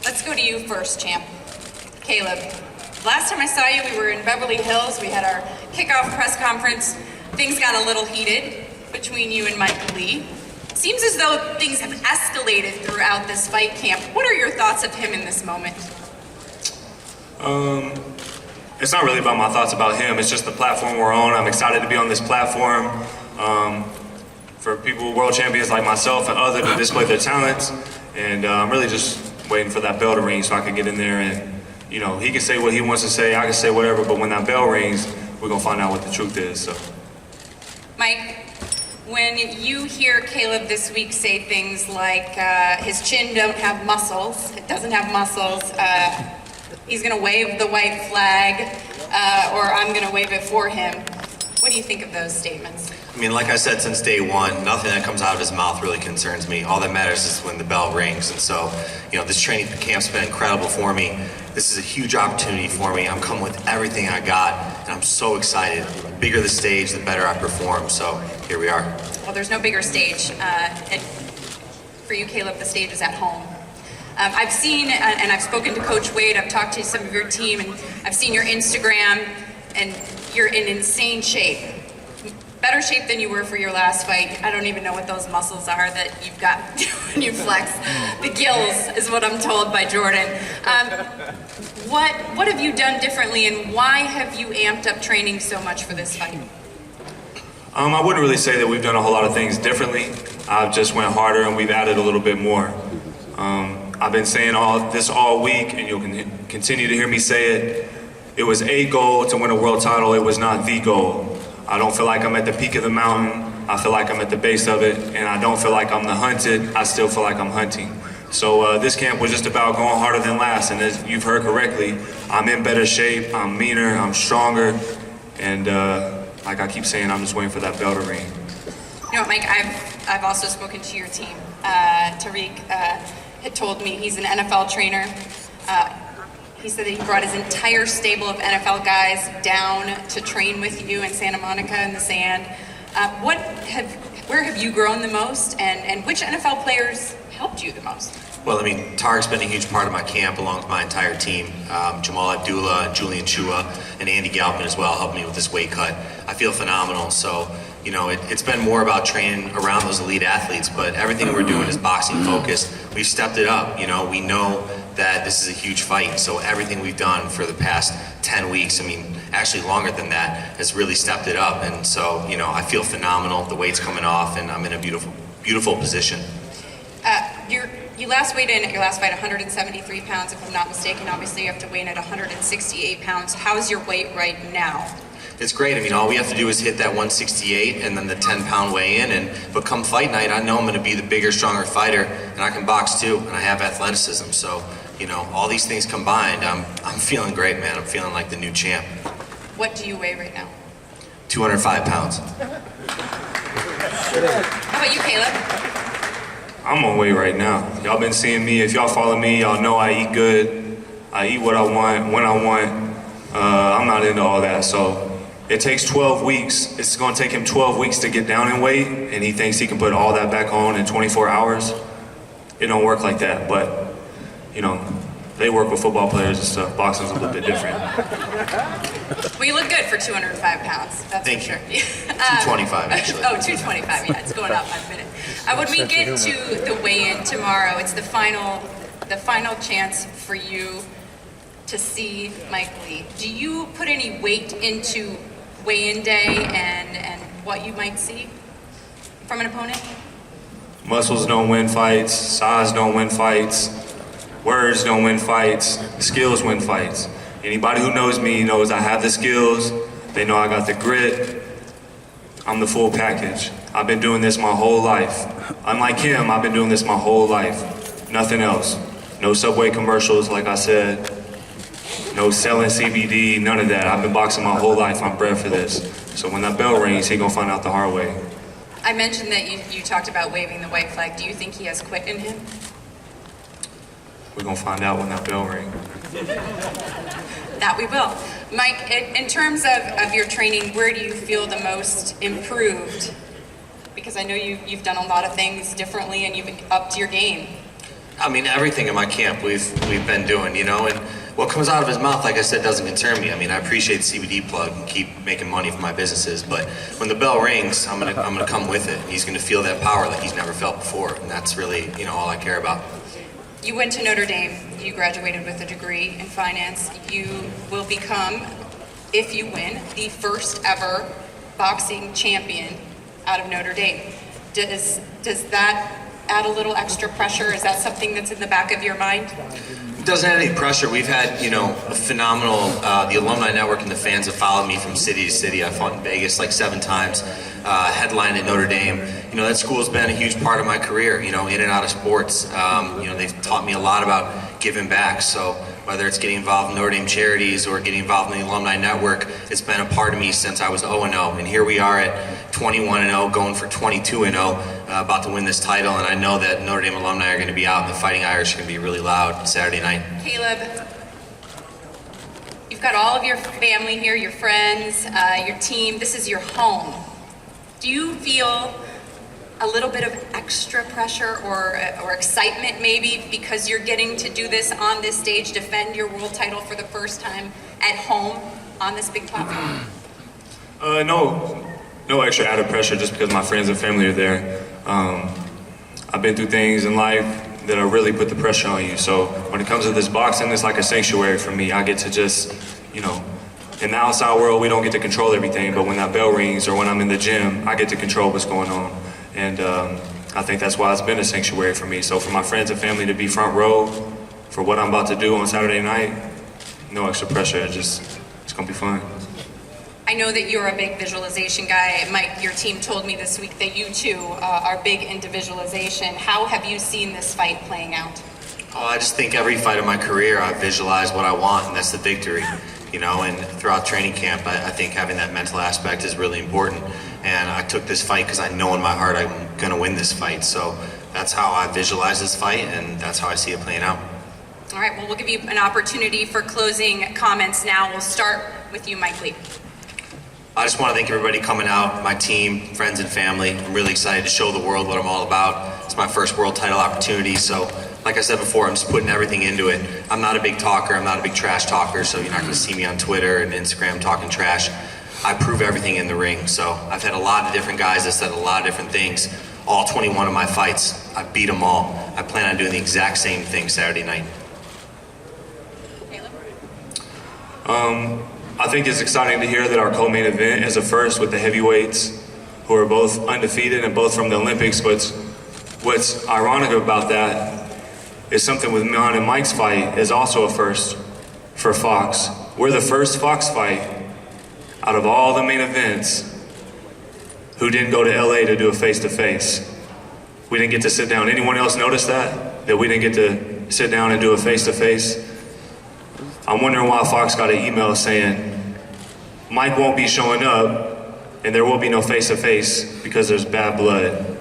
Let's go to you first, champ. Caleb, last time I saw you, we were in Beverly Hills. We had our kickoff press conference. Things got a little heated between you and Mike Lee. Seems as though things have escalated throughout this fight camp. What are your thoughts of him in this moment? It's not really about my thoughts about him. It's just the platform we're on. I'm excited to be on this platform for people, world champions like myself and others, to display their talents. And I'm really just waiting for that bell to ring so I can get in there and, you know, he can say what he wants to say, I can say whatever, but when that bell rings, we're gonna find out what the truth is, so. Mike, when you hear Caleb this week say things like his chin don't have muscles, it doesn't have muscles, he's gonna wave the white flag, or I'm gonna wave it for him. What do you think of those statements? I mean, like I said since day one, nothing that comes out of his mouth really concerns me. All that matters is when the bell rings. And so, you know, this training camp's been incredible for me. This is a huge opportunity for me. I'm coming with everything I got, and I'm so excited. The bigger the stage, the better I perform. So here we are. Well, there's no bigger stage. And for you, Caleb, the stage is at home. I've seen, and I've spoken to Coach Wade, I've talked to some of your team, and I've seen your Instagram, and you're in insane shape. Better shape than you were for your last fight. I don't even know what those muscles are that you've got when you flex. The gills is what I'm told by Jordan. What have you done differently, and why have you amped up training so much for this fight? I wouldn't really say that we've done a whole lot of things differently. I've just went harder and we've added a little bit more. I've been saying this all week, and you'll continue to hear me say it. It was a goal to win a world title. It was not the goal. I don't feel like I'm at the peak of the mountain. I feel like I'm at the base of it, and I don't feel like I'm the hunted. I still feel like I'm hunting. So this camp was just about going harder than last, and as you've heard correctly, I'm in better shape, I'm meaner, I'm stronger, and like I keep saying, I'm just waiting for that bell to ring. You know what, Mike, I've also spoken to your team. Tariq had told me he's an NFL trainer. He said that he brought his entire stable of NFL guys down to train with you in Santa Monica in the sand. Where have you grown the most, and which NFL players helped you the most? Well, I mean, Tariq's been a huge part of my camp along with my entire team. Jamal Abdullah and Julian Chua and Andy Galpin as well helped me with this weight cut. I feel phenomenal. So, you know, it's been more about training around those elite athletes, but everything we're doing is boxing focused. We've stepped it up. You know, we know that this is a huge fight, so everything we've done for the past 10 weeks, I mean, actually longer than that, has really stepped it up. And so, you know, I feel phenomenal. The weight's coming off, and I'm in a beautiful, beautiful position. You last weighed in at your last fight 173 pounds, if I'm not mistaken. Obviously, you have to weigh in at 168 pounds. How is your weight right now? It's great. I mean, all we have to do is hit that 168 and then the 10-pound weigh-in. But come fight night, I know I'm going to be the bigger, stronger fighter, and I can box too, and I have athleticism. So, you know, all these things combined, I'm feeling great, man. I'm feeling like the new champ. What do you weigh right now? 205 pounds. How about you, Caleb? I'm on weight right now. Y'all been seeing me. If y'all follow me, y'all know I eat good. I eat what I want, when I want. I'm not into all that, so it takes 12 weeks. It's gonna take him 12 weeks to get down in weight, and he thinks he can put all that back on in 24 hours. It don't work like that, but, you know, they work with football players and stuff. Boxing's a little bit different. Well, you look good for 205 pounds, that's Thank for sure. you. 225, actually. Oh, 225, yeah, it's going up by a minute. When we get to the weigh-in tomorrow, it's the final chance for you to see Mike Lee. Do you put any weight into weigh-in day and what you might see from an opponent? Muscles don't win fights, size don't win fights, words don't win fights, skills win fights. Anybody who knows me knows I have the skills, they know I got the grit, I'm the full package. I've been doing this my whole life. Unlike him, I've been doing this my whole life. Nothing else. No Subway commercials, like I said. No selling CBD, none of that. I've been boxing my whole life. I'm bred for this. So when that bell rings, he gonna find out the hard way. I mentioned that you talked about waving the white flag. Do you think he has quit in him? We're gonna find out when that bell rings. That we will. Mike, in terms of your training, where do you feel the most improved? Because I know you've done a lot of things differently and you've upped your game. I mean, everything in my camp we've been doing, you know, and what comes out of his mouth, like I said, doesn't concern me. I mean, I appreciate the CBD plug and keep making money for my businesses, but when the bell rings, I'm gonna come with it. He's gonna feel that power like he's never felt before, and that's really, you know, all I care about. You went to Notre Dame. You graduated with a degree in finance. You will become, if you win, the first ever boxing champion out of Notre Dame. Does that add a little extra pressure? Is that something that's in the back of your mind? It doesn't add any pressure. We've had, you know, a phenomenal, the alumni network and the fans have followed me from city to city. I fought in Vegas like 7 times, headlined at Notre Dame. You know, that school's been a huge part of my career, you know, in and out of sports. You know, they've taught me a lot about giving back. So whether it's getting involved in Notre Dame charities or getting involved in the alumni network, it's been a part of me since I was 0-0. And here we are at 21-0, going for 22-0. About to win this title, and I know that Notre Dame alumni are going to be out, and the Fighting Irish are going to be really loud Saturday night. Caleb, you've got all of your family here, your friends, your team. This is your home. Do you feel a little bit of extra pressure or excitement maybe because you're getting to do this on this stage, defend your world title for the first time at home on this big platform? No extra added pressure just because my friends and family are there. I've been through things in life that'll really put the pressure on you. So when it comes to this boxing, it's like a sanctuary for me. I get to just, you know, in the outside world, we don't get to control everything, but when that bell rings or when I'm in the gym, I get to control what's going on. And I think that's why it's been a sanctuary for me. So for my friends and family to be front row for what I'm about to do on Saturday night, no extra pressure. It's gonna be fun. I know that you're a big visualization guy. Mike, your team told me this week that you too are big into visualization. How have you seen this fight playing out? Oh, I just think every fight of my career, I visualize what I want, and that's the victory. You know, and throughout training camp, I think having that mental aspect is really important. And I took this fight because I know in my heart I'm going to win this fight. So that's how I visualize this fight, and that's how I see it playing out. All right, well, we'll give you an opportunity for closing comments now. We'll start with you, Mike Lee. I just want to thank everybody coming out, my team, friends and family. I'm really excited to show the world what I'm all about. It's my first world title opportunity, so like I said before, I'm just putting everything into it. I'm not a big talker, I'm not a big trash talker, so you're not going to see me on Twitter and Instagram talking trash. I prove everything in the ring, so I've had a lot of different guys that said a lot of different things. All 21 of my fights, I beat them all. I plan on doing the exact same thing Saturday night. I think it's exciting to hear that our co-main event is a first with the heavyweights who are both undefeated and both from the Olympics. But what's ironic about that is something with mine and Mike's fight is also a first for Fox. We're the first Fox fight out of all the main events who didn't go to LA to do a face-to-face. We didn't get to sit down. Anyone else notice that? That we didn't get to sit down and do a face-to-face? I'm wondering why Fox got an email saying, Mike won't be showing up and there will be no face-to-face because there's bad blood.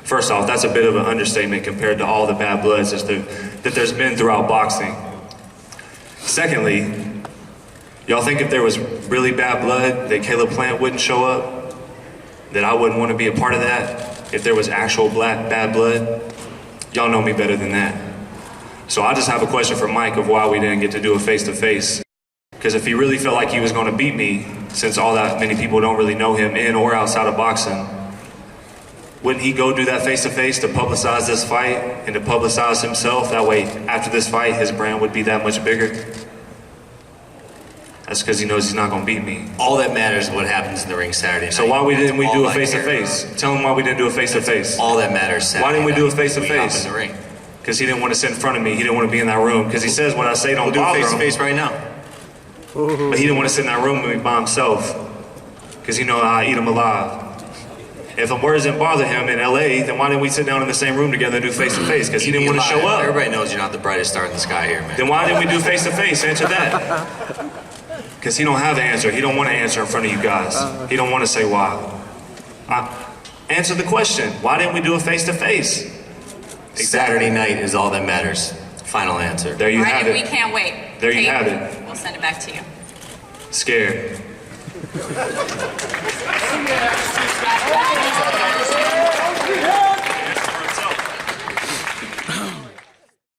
First off, that's a bit of an understatement compared to all the bad bloods that there's been throughout boxing. Secondly, y'all think if there was really bad blood that Caleb Plant wouldn't show up? That I wouldn't want to be a part of that? If there was actual bad blood? Y'all know me better than that. So I just have a question for Mike of why we didn't get to do a face-to-face. Because if he really felt like he was going to beat me, since all that many people don't really know him in or outside of boxing, wouldn't he go do that face-to-face to publicize this fight and to publicize himself? That way, after this fight, his brand would be that much bigger. That's because he knows he's not going to beat me. All that matters is what happens in the ring Saturday night. So why didn't we do a face-to-face? Tell him why we didn't do a face-to-face. All that matters Saturday Why didn't we do a night. face-to-face? We hop in the ring. Because he didn't want to sit in front of me. He didn't want to be in that room. Because he says what I say don't bother him. We'll do face-to-face right now. But he didn't want to sit in that room with me by himself. Because he knows I eat him alive. If the words didn't bother him in LA, then why didn't we sit down in the same room together and do face-to-face? Because he didn't want to show up. Everybody knows you're not the brightest star in the sky here, man. Then why didn't we do face-to-face? Answer that. Because he don't have the answer. He don't want to answer in front of you guys. He don't want to say why. Answer the question. Why didn't we do a face-to-face? Saturday night is all that matters. Final answer. There you have it. We can't wait. There you have it. We'll send it back to you. Scared. Yeah.